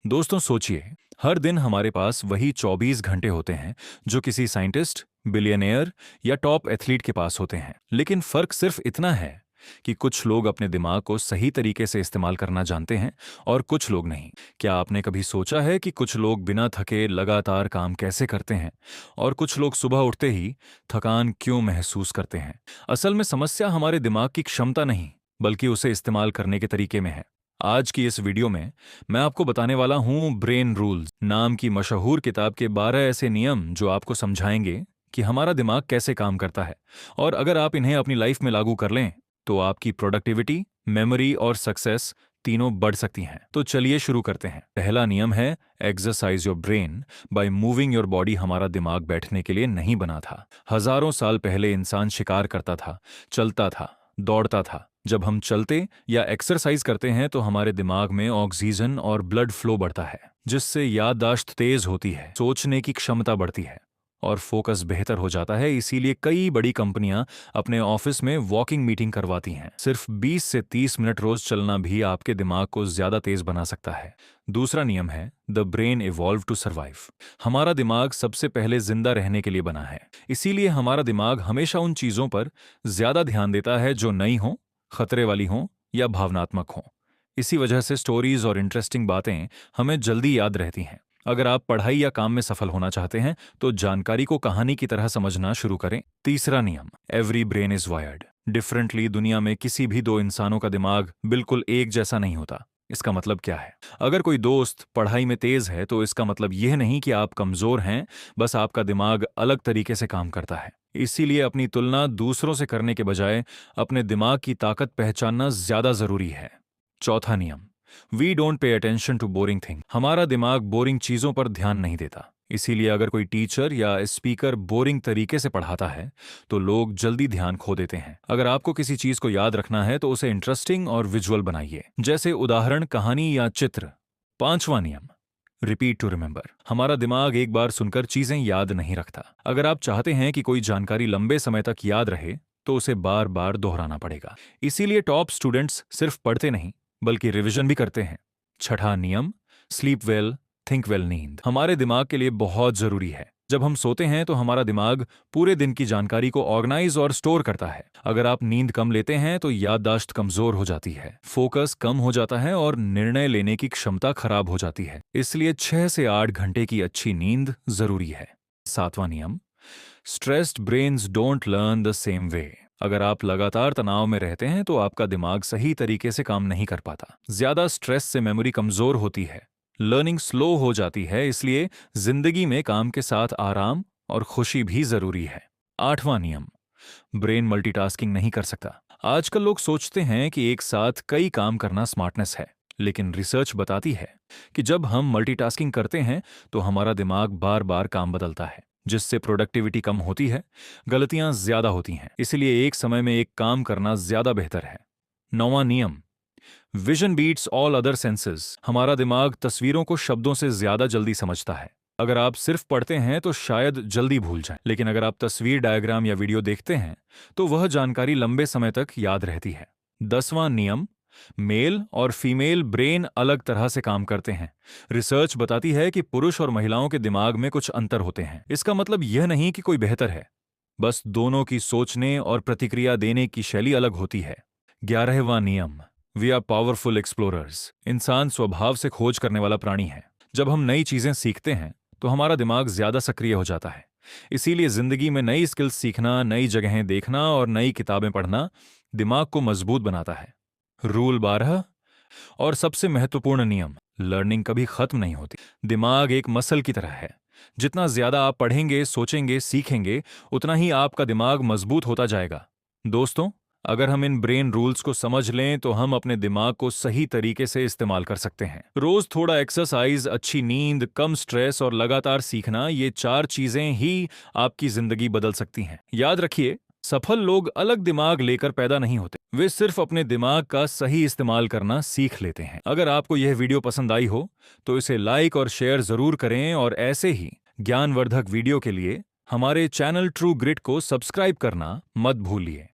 दोस्तों सोचिए, हर दिन हमारे पास वही 24 घंटे होते हैं जो किसी साइंटिस्ट, बिलियनियर या टॉप एथलीट के पास होते हैं। लेकिन फर्क सिर्फ इतना है कि कुछ लोग अपने दिमाग को सही तरीके से इस्तेमाल करना जानते हैं और कुछ लोग नहीं। क्या आपने कभी सोचा है कि कुछ लोग बिना थके लगातार काम कैसे करते हैं और कुछ लोग सुबह उठते ही थकान क्यों महसूस करते हैं? असल में समस्या हमारे दिमाग की क्षमता नहीं, बल्कि उसे इस्तेमाल करने के तरीके में है। आज की इस वीडियो में मैं आपको बताने वाला हूं ब्रेन रूल्स नाम की मशहूर किताब के 12 ऐसे नियम जो आपको समझाएंगे कि हमारा दिमाग कैसे काम करता है, और अगर आप इन्हें अपनी लाइफ में लागू कर लें तो आपकी प्रोडक्टिविटी, मेमोरी और सक्सेस तीनों बढ़ सकती हैं। तो चलिए शुरू करते हैं। पहला नियम है exercise your brain by moving your body. हमारा दिमाग बैठने के लिए नहीं बना था। हजारों साल पहले इंसान शिकार करता था, चलता था, दौड़ता था। जब हम चलते या एक्सरसाइज करते हैं तो हमारे दिमाग में ऑक्सीजन और ब्लड फ्लो बढ़ता है, जिससे याददाश्त तेज होती है, सोचने की क्षमता बढ़ती है और फोकस बेहतर हो जाता है। इसीलिए कई बड़ी कंपनियां अपने ऑफिस में वॉकिंग मीटिंग करवाती हैं। सिर्फ 20 से 30 मिनट रोज चलना भी आपके दिमाग को ज्यादा तेज बना सकता है। दूसरा नियम है the brain evolve to survive. हमारा दिमाग सबसे पहले जिंदा रहने के लिए बना है। इसीलिए हमारा दिमाग हमेशा उन चीजों पर ज्यादा ध्यान देता है जो नई हों, खतरे वाली हों या भावनात्मक हों। इसी वजह से स्टोरीज और इंटरेस्टिंग बातें हमें जल्दी याद रहती हैं। अगर आप पढ़ाई या काम में सफल होना चाहते हैं तो जानकारी को कहानी की तरह समझना शुरू करें। तीसरा नियम, every brain is wired differently. दुनिया में किसी भी दो इंसानों का दिमाग बिल्कुल एक जैसा नहीं होता। इसका मतलब क्या है? अगर कोई दोस्त पढ़ाई में तेज है तो इसका मतलब यह नहीं कि आप कमजोर हैं, बस आपका दिमाग अलग तरीके से काम करता है। इसीलिए अपनी तुलना दूसरों से करने के बजाय अपने दिमाग की ताकत पहचानना ज्यादा जरूरी है। चौथा नियम, we don't pay attention to boring thing. हमारा दिमाग बोरिंग चीजों पर ध्यान नहीं देता। इसीलिए अगर कोई टीचर या स्पीकर बोरिंग तरीके से पढ़ाता है तो लोग जल्दी ध्यान खो देते हैं। अगर आपको किसी चीज को याद रखना है तो उसे इंटरेस्टिंग और विजुअल बनाइए, जैसे उदाहरण, कहानी या चित्र। पांचवा नियम, रिपीट टू रिमेंबर। हमारा दिमाग एक बार सुनकर चीजें याद नहीं रखता। अगर आप चाहते हैं कि कोई जानकारी लंबे समय तक याद रहे तो उसे बार बार दोहराना पड़ेगा। इसीलिए टॉप स्टूडेंट्स सिर्फ पढ़ते नहीं बल्कि रिवीजन भी करते हैं। छठा नियम, स्लीप वेल, थिंक वेल। नींद हमारे दिमाग के लिए बहुत जरूरी है। जब हम सोते हैं तो हमारा दिमाग पूरे दिन की जानकारी को ऑर्गेनाइज और स्टोर करता है। अगर आप नींद कम लेते हैं तो याददाश्त कमजोर हो जाती है, फोकस कम हो जाता है और निर्णय लेने की क्षमता खराब हो जाती है। इसलिए 6 से 8 घंटे की अच्छी नींद जरूरी है। सातवां नियम, stressed brains don't learn the same way. अगर आप लगातार तनाव में रहते हैं तो आपका दिमाग सही तरीके से काम नहीं कर पाता। ज्यादा स्ट्रेस से मेमोरी कमजोर होती है, लर्निंग स्लो हो जाती है। इसलिए जिंदगी में काम के साथ आराम और खुशी भी जरूरी है। आठवां नियम, ब्रेन मल्टीटास्किंग नहीं कर सकता। आजकल लोग सोचते हैं कि एक साथ कई काम करना स्मार्टनेस है, लेकिन रिसर्च बताती है कि जब हम मल्टीटास्किंग करते हैं तो हमारा दिमाग बार बार काम बदलता है, जिससे प्रोडक्टिविटी कम होती है, गलतियां ज्यादा होती हैं। इसलिए एक समय में एक काम करना ज्यादा बेहतर है। नौवां नियम, vision beats all other senses. हमारा दिमाग तस्वीरों को शब्दों से ज्यादा जल्दी समझता है। अगर आप सिर्फ पढ़ते हैं तो शायद जल्दी भूल जाएं, लेकिन अगर आप तस्वीर, डायग्राम या वीडियो देखते हैं तो वह जानकारी लंबे समय तक याद रहती है। 10वां नियम, मेल और फीमेल ब्रेन अलग तरह से काम करते हैं। रिसर्च बताती है कि पुरुष और महिलाओं के दिमाग में कुछ अंतर होते हैं। इसका मतलब यह नहीं कि कोई बेहतर है, बस दोनों की सोचने और प्रतिक्रिया देने की शैली अलग होती है। 11वां नियम, वी आर पावरफुल एक्सप्लोरर्स। इंसान स्वभाव से खोज करने वाला प्राणी है। जब हम नई चीजें सीखते हैं तो हमारा दिमाग ज्यादा सक्रिय हो जाता है। इसीलिए जिंदगी में नई स्किल्स सीखना, नई जगहें देखना और नई किताबें पढ़ना दिमाग को मजबूत बनाता है। रूल 12 और सबसे महत्वपूर्ण नियम, लर्निंग कभी खत्म नहीं होती। दिमाग एक मसल की तरह है। जितना ज्यादा आप पढ़ेंगे, सोचेंगे, सीखेंगे, उतना ही आपका दिमाग मजबूत होता जाएगा। दोस्तों, अगर हम इन ब्रेन रूल्स को समझ लें तो हम अपने दिमाग को सही तरीके से इस्तेमाल कर सकते हैं। रोज थोड़ा एक्सरसाइज, अच्छी नींद, कम स्ट्रेस और लगातार सीखना, ये 4 चीजें ही आपकी जिंदगी बदल सकती हैं। याद रखिए, सफल लोग अलग दिमाग लेकर पैदा नहीं होते, वे सिर्फ अपने दिमाग का सही इस्तेमाल करना सीख लेते हैं। अगर आपको यह वीडियो पसंद आई हो तो इसे लाइक और शेयर जरूर करें, और ऐसे ही ज्ञानवर्धक वीडियो के लिए हमारे चैनल ट्रू ग्रिट को सब्सक्राइब करना मत भूलिए।